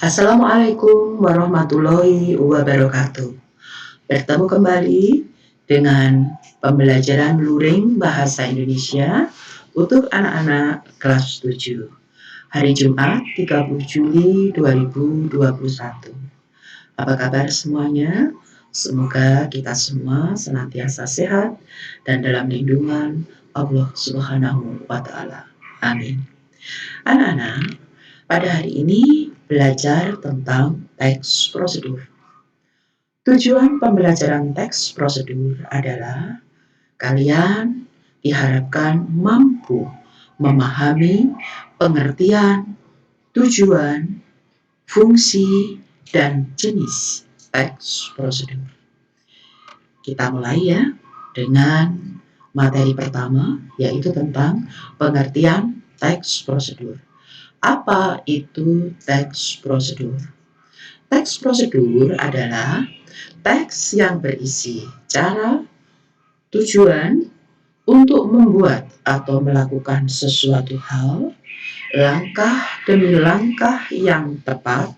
Assalamualaikum warahmatullahi wabarakatuh. Bertemu kembali dengan pembelajaran luring bahasa Indonesia untuk anak-anak kelas 7. Hari Jumat 30 Juli 2021. Apa kabar semuanya? Semoga kita semua senantiasa sehat dan dalam lindungan Allah Subhanahu wa Ta'ala. Amin. Anak-anak, pada hari ini belajar tentang teks prosedur. Tujuan pembelajaran teks prosedur adalah kalian diharapkan mampu memahami pengertian, tujuan, fungsi, dan jenis teks prosedur. Kita mulai ya dengan materi pertama, yaitu tentang pengertian teks prosedur. Apa itu teks prosedur? Teks prosedur adalah teks yang berisi cara, tujuan untuk membuat atau melakukan sesuatu hal, langkah demi langkah yang tepat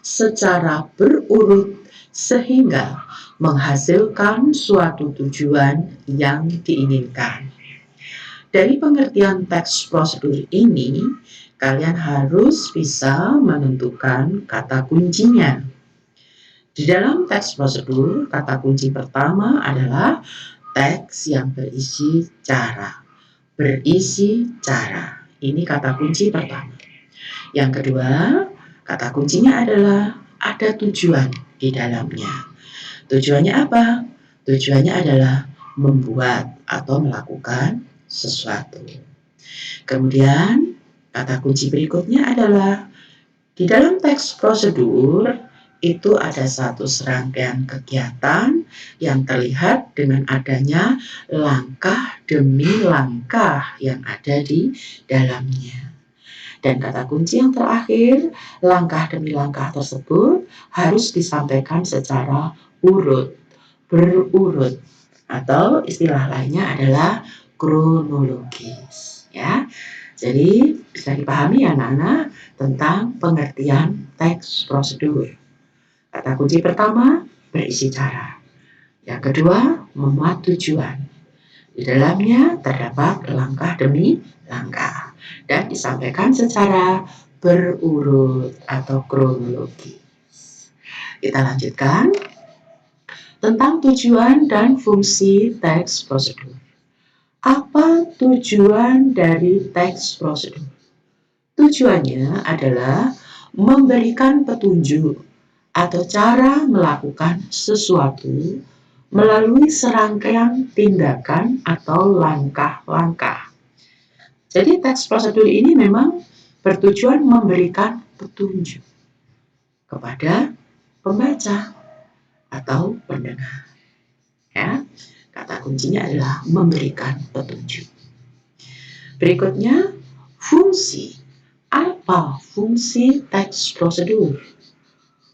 secara berurut sehingga menghasilkan suatu tujuan yang diinginkan. Dari pengertian teks prosedur ini, kalian harus bisa menentukan kata kuncinya. Di dalam teks prosedur, kata kunci pertama adalah teks yang berisi cara. Berisi cara. Ini kata kunci pertama. Yang kedua, kata kuncinya adalah ada tujuan di dalamnya. Tujuannya apa? Tujuannya adalah membuat atau melakukan sesuatu. Kemudian, kata kunci berikutnya adalah di dalam teks prosedur itu ada satu serangkaian kegiatan yang terlihat dengan adanya langkah demi langkah yang ada di dalamnya. Dan kata kunci yang terakhir, langkah demi langkah tersebut harus disampaikan secara urut, berurut, atau istilah lainnya adalah kronologis. Ya, jadi bisa dipahami ya anak-anak tentang pengertian teks prosedur. Kata kunci pertama berisi cara. Yang kedua memuat tujuan. Di dalamnya terdapat langkah demi langkah dan disampaikan secara berurut atau kronologis. Kita lanjutkan tentang tujuan dan fungsi teks prosedur. Apa tujuan dari teks prosedur? Tujuannya adalah memberikan petunjuk atau cara melakukan sesuatu melalui serangkaian tindakan atau langkah-langkah. Jadi teks prosedur ini memang bertujuan memberikan petunjuk kepada pembaca atau pendengar. Ya, kata kuncinya adalah memberikan petunjuk. Berikutnya, fungsi. Apa fungsi teks prosedur?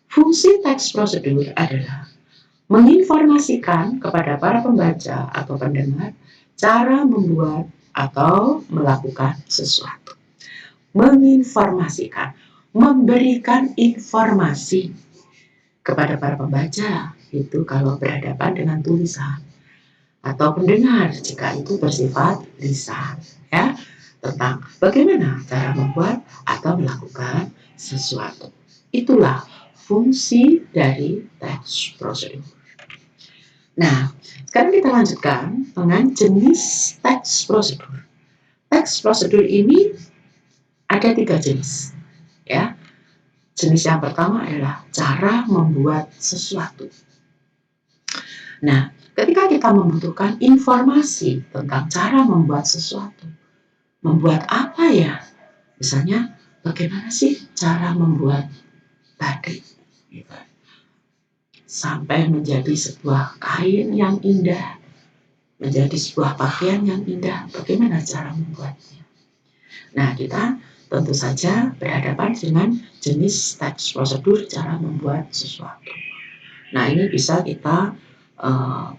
Fungsi teks prosedur adalah menginformasikan kepada para pembaca atau pendengar cara membuat atau melakukan sesuatu. Menginformasikan, memberikan informasi kepada para pembaca itu kalau berhadapan dengan tulisan, atau pendengar jika itu bersifat lisan, ya, tentang bagaimana cara membuat atau melakukan sesuatu. Itulah fungsi dari teks prosedur. Nah, sekarang kita lanjutkan dengan jenis teks prosedur. Teks prosedur ini ada 3 jenis, ya. Jenis yang pertama adalah cara membuat sesuatu. Nah, ketika kita membutuhkan informasi tentang cara membuat sesuatu, membuat apa ya? Misalnya, bagaimana sih cara membuat batik? Gitu. Sampai menjadi sebuah kain yang indah, menjadi sebuah pakaian yang indah, bagaimana cara membuatnya? Nah, kita tentu saja berhadapan dengan jenis teks prosedur cara membuat sesuatu. Nah, ini bisa kita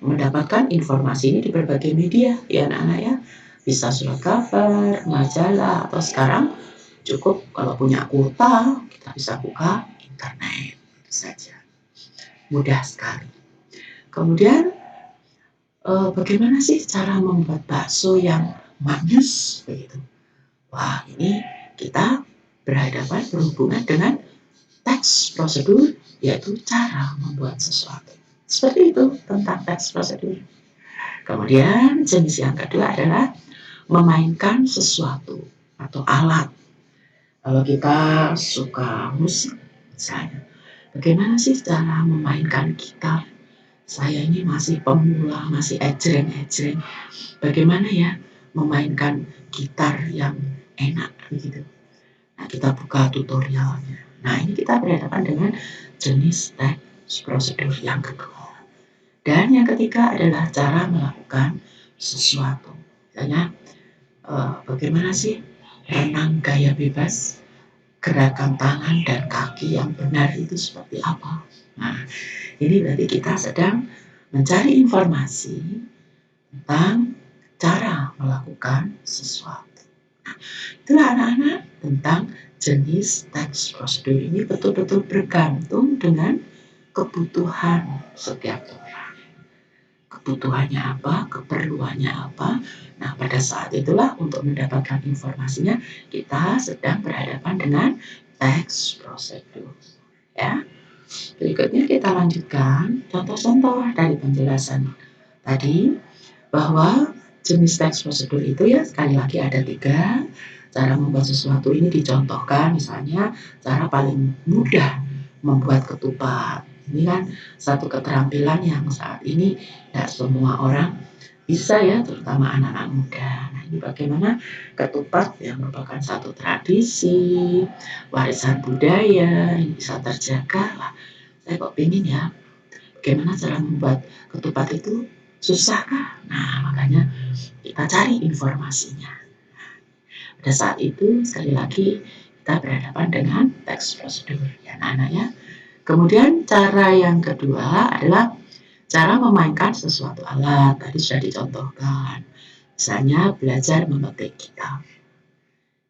mendapatkan informasi ini di berbagai media, ya anak-anak ya. Bisa surat kabar, majalah, atau sekarang cukup kalau punya kuota, kita bisa buka internet. Itu saja. Mudah sekali. Kemudian bagaimana sih cara membuat bakso yang manis begitu? Wah, ini kita berhubungan dengan teks prosedur, yaitu cara membuat sesuatu. Seperti itu tentang teks prosedur. Kemudian jenis yang kedua adalah memainkan sesuatu atau alat. Kalau kita suka musik, misalnya, bagaimana sih cara memainkan gitar? Saya ini masih pemula, masih ejreng-ejreng. Bagaimana ya memainkan gitar yang enak begitu? Nah, kita buka tutorialnya. Nah, ini kita berhadapan dengan jenis teks prosedur yang kedua. Dan yang ketiga adalah cara melakukan sesuatu. Misalnya, bagaimana sih renang gaya bebas? Gerakan tangan dan kaki yang benar itu seperti apa? Nah, ini berarti kita sedang mencari informasi tentang cara melakukan sesuatu. Nah, itulah anak-anak tentang jenis teks prosedur ini betul-betul bergantung dengan kebutuhan setiap orang. Kebutuhannya apa, keperluannya apa. Nah, pada saat itulah untuk mendapatkan informasinya kita sedang berhadapan dengan teks prosedur. Ya. Berikutnya kita lanjutkan contoh-contoh dari penjelasan tadi bahwa jenis teks prosedur itu ya sekali lagi ada 3. Cara membuat sesuatu ini dicontohkan, misalnya cara paling mudah membuat ketupat. Ini kan satu keterampilan yang saat ini tidak semua orang bisa ya, terutama anak-anak muda. Nah, ini bagaimana ketupat yang merupakan satu tradisi, warisan budaya yang bisa terjaga. Lah, saya kok pengen ya, bagaimana cara membuat ketupat itu susah kah? Nah, makanya kita cari informasinya. Pada saat itu, sekali lagi, kita berhadapan dengan teks prosedur, ya anak-anak ya. Kemudian cara yang kedua adalah cara memainkan sesuatu alat. Tadi sudah dicontohkan. Misalnya belajar memetik gitar.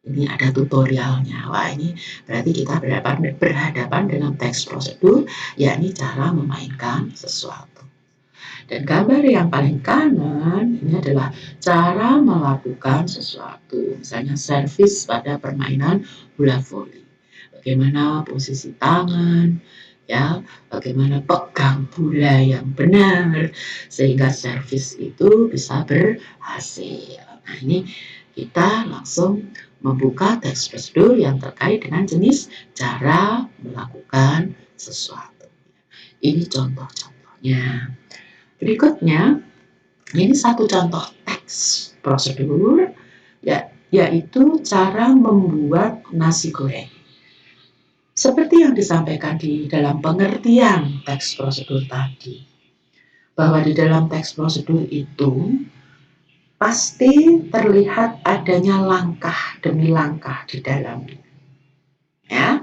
Ini ada tutorialnya. Wah, ini berarti kita berhadapan dengan teks prosedur, yakni cara memainkan sesuatu. Dan gambar yang paling kanan ini adalah cara melakukan sesuatu. Misalnya servis pada permainan bola voli. Bagaimana posisi tangan, ya, bagaimana pegang bola yang benar sehingga servis itu bisa berhasil. Nah, ini kita langsung membuka teks prosedur yang terkait dengan jenis cara melakukan sesuatu. Ini contoh-contohnya. Berikutnya, ini satu contoh teks prosedur, yaitu cara membuat nasi goreng. Seperti yang disampaikan di dalam pengertian teks prosedur tadi, bahwa di dalam teks prosedur itu pasti terlihat adanya langkah demi langkah di dalamnya. Ya.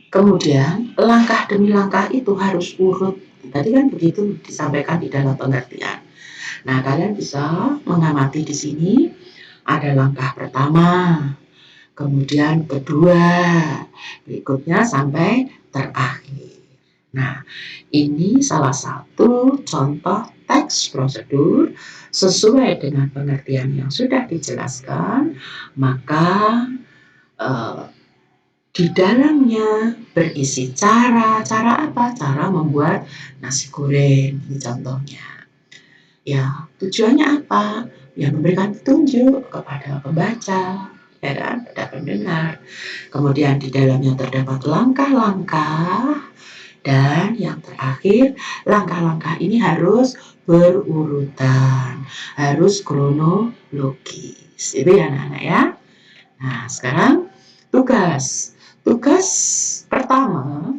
Kemudian langkah demi langkah itu harus urut. Tadi kan begitu disampaikan di dalam pengertian. Nah, kalian bisa mengamati di sini ada langkah pertama, kemudian kedua, berikutnya sampai terakhir. Nah, ini salah satu contoh teks prosedur sesuai dengan pengertian yang sudah dijelaskan, maka di dalamnya berisi cara apa? Cara membuat nasi goreng, ini contohnya. Ya, tujuannya apa? Ya, memberikan petunjuk kepada pembaca, ya kan, pada pendengar. Kemudian di dalamnya terdapat langkah-langkah, dan yang terakhir, langkah-langkah ini harus berurutan, harus kronologis. Itu ya anak-anak ya. Nah, sekarang tugas pertama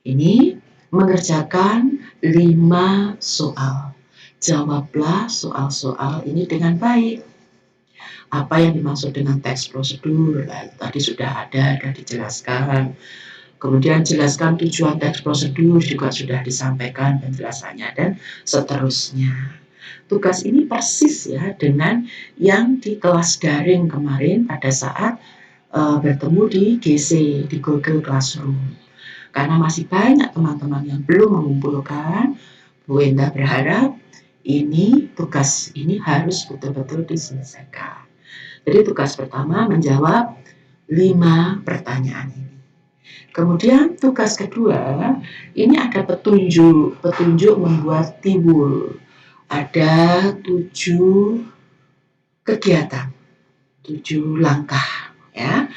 ini mengerjakan 5 soal. Jawablah soal-soal ini dengan baik. Apa yang dimaksud dengan teks prosedur? Tadi sudah dijelaskan. Kemudian jelaskan tujuan teks prosedur juga sudah disampaikan penjelasannya dan seterusnya. Tugas ini persis ya dengan yang di kelas daring kemarin pada saat bertemu di GC, di Google Classroom. Karena masih banyak teman-teman yang belum mengumpulkan, Bu Enda berharap tugas ini harus betul-betul diselesaikan. Jadi tugas pertama menjawab 5 pertanyaan ini. Kemudian tugas kedua, ini ada petunjuk membuat tiwul. Ada 7 kegiatan, 7 langkah ya.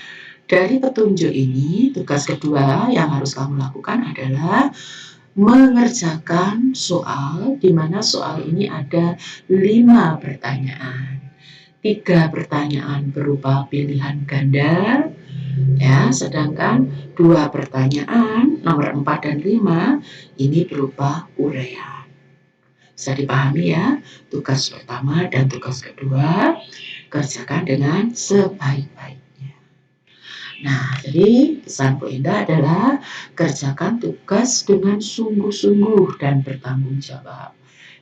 Dari petunjuk ini, tugas kedua yang harus kamu lakukan adalah mengerjakan soal, di mana soal ini ada 5 pertanyaan. 3 pertanyaan berupa pilihan ganda, ya, sedangkan 2 pertanyaan nomor 4 dan 5 ini berupa uraian. Bisa dipahami ya, tugas pertama dan tugas kedua kerjakan dengan sebaik-baiknya. Nah, jadi pesan Bu Enda adalah kerjakan tugas dengan sungguh-sungguh dan bertanggung jawab.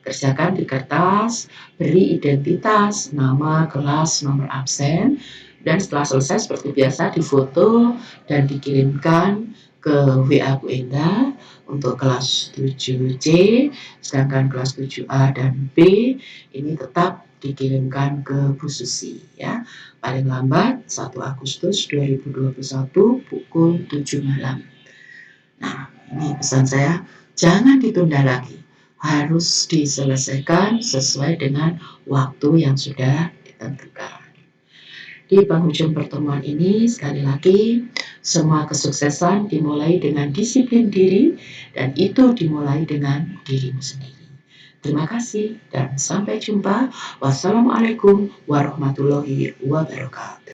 Kerjakan di kertas, beri identitas, nama, kelas, nomor absen, dan setelah selesai seperti biasa difoto dan dikirimkan ke WA Bu Enda untuk kelas 7C, sedangkan kelas 7A dan B ini tetap dikirimkan ke Bu Susi ya. Paling lambat 1 Agustus 2021 pukul 7 malam. Nah, ini pesan saya, jangan ditunda lagi. Harus diselesaikan sesuai dengan waktu yang sudah ditentukan. Di penghujung pertemuan ini, sekali lagi, semua kesuksesan dimulai dengan disiplin diri, dan itu dimulai dengan dirimu sendiri. Terima kasih dan sampai jumpa. Wassalamualaikum warahmatullahi wabarakatuh.